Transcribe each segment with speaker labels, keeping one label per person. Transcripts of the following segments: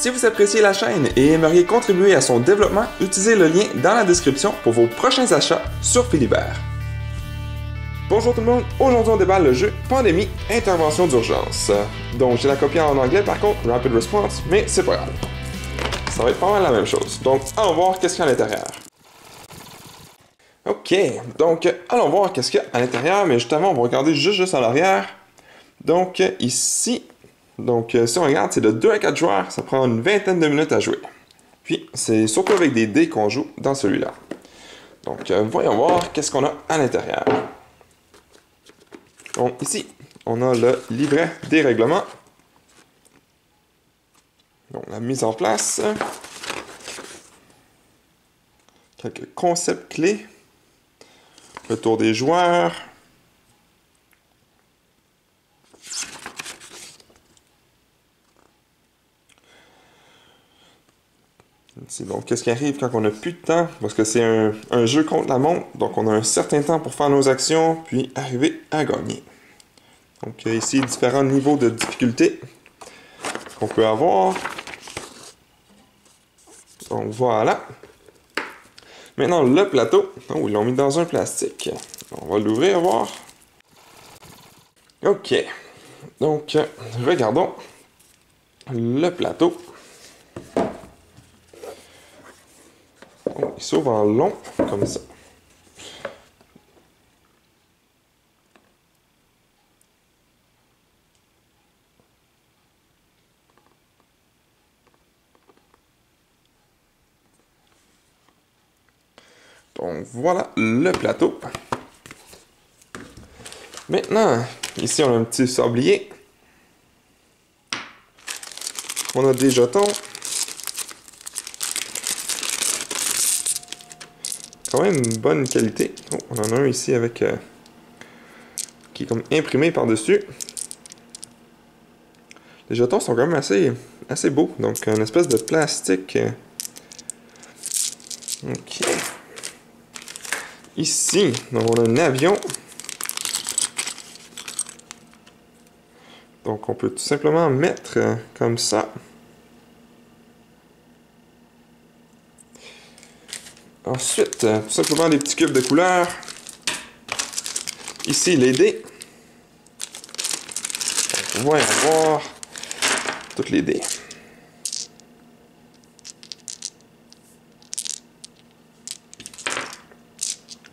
Speaker 1: Si vous appréciez la chaîne et aimeriez contribuer à son développement, utilisez le lien dans la description pour vos prochains achats sur Philibert. Bonjour tout le monde, aujourd'hui on déballe le jeu Pandémie, intervention d'urgence. Donc j'ai la copie en anglais par contre, Rapid Response, mais c'est pas grave. Ça va être pas mal la même chose. Donc allons voir qu'est-ce qu'il y a à l'intérieur. Ok, donc allons voir qu'est-ce qu'il y a à l'intérieur, mais justement on va regarder juste en arrière. Donc ici, si on regarde, c'est de 2 à 4 joueurs, ça prend une vingtaine de minutes à jouer. Puis c'est surtout avec des dés qu'on joue dans celui-là. Donc voyons voir qu'est-ce qu'on a à l'intérieur. Donc ici, on a le livret des règlements. Donc la mise en place. Quelques concepts clés. Le tour des joueurs. Ici, donc qu'est-ce qui arrive quand on n'a plus de temps? Parce que c'est un jeu contre la montre, donc on a un certain temps pour faire nos actions, puis arriver à gagner. Donc ici, différents niveaux de difficulté qu'on peut avoir. Donc voilà. Maintenant, le plateau. Oh, ils l'ont mis dans un plastique. On va l'ouvrir, voir. Ok. Donc, regardons le plateau. Oh, il s'ouvre en long, comme ça. Donc voilà le plateau. Maintenant, ici on a un petit sablier. On a des jetons. Quand même une bonne qualité. Oh, on en a un ici avec qui est comme imprimé par-dessus. Les jetons sont quand même assez beaux. Donc une espèce de plastique. Ok. Ici, on a un avion. Donc on peut tout simplement mettre comme ça. Ensuite, tout simplement des petits cubes de couleurs. Ici, les dés. Donc, on va y avoir toutes les dés.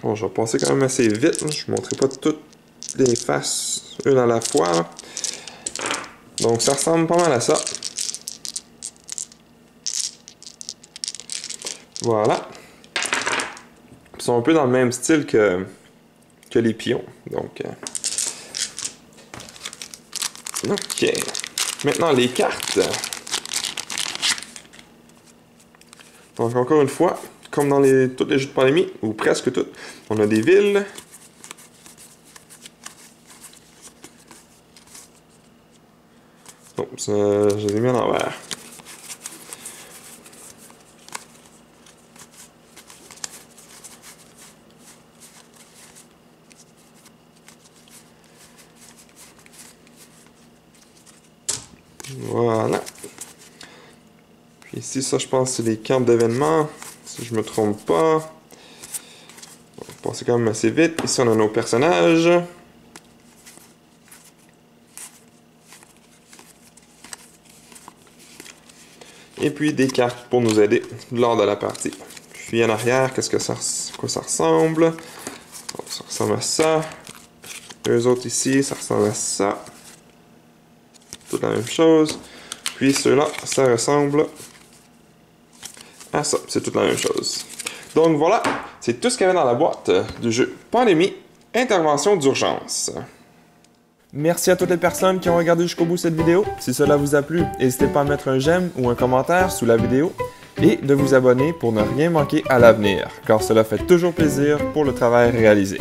Speaker 1: Bon, je vais passer quand même assez vite. Je ne montrerai pas toutes les faces une à la fois. Donc, ça ressemble pas mal à ça. Voilà. Ils sont un peu dans le même style que les pions. Donc, ok. Maintenant, les cartes. Donc, encore une fois, comme dans tous les jeux de pandémie, ou presque toutes, on a des villes. Oh, je les ai mis à l'envers. Voilà. Puis ici, ça, je pense, c'est les camps d'événements. Si je me trompe pas. On va passer quand même assez vite. Ici, on a nos personnages. Et puis des cartes pour nous aider lors de la partie. Puis en arrière, quoi ça ressemble? Donc, ça ressemble à ça. Eux autres ici, ça ressemble à ça. Toute la même chose. Puis ceux-là, ça ressemble à ça. C'est toute la même chose. Donc voilà, c'est tout ce qu'il y avait dans la boîte du jeu Pandémie, intervention d'urgence. Merci à toutes les personnes qui ont regardé jusqu'au bout cette vidéo. Si cela vous a plu, n'hésitez pas à mettre un j'aime ou un commentaire sous la vidéo et de vous abonner pour ne rien manquer à l'avenir, car cela fait toujours plaisir pour le travail réalisé.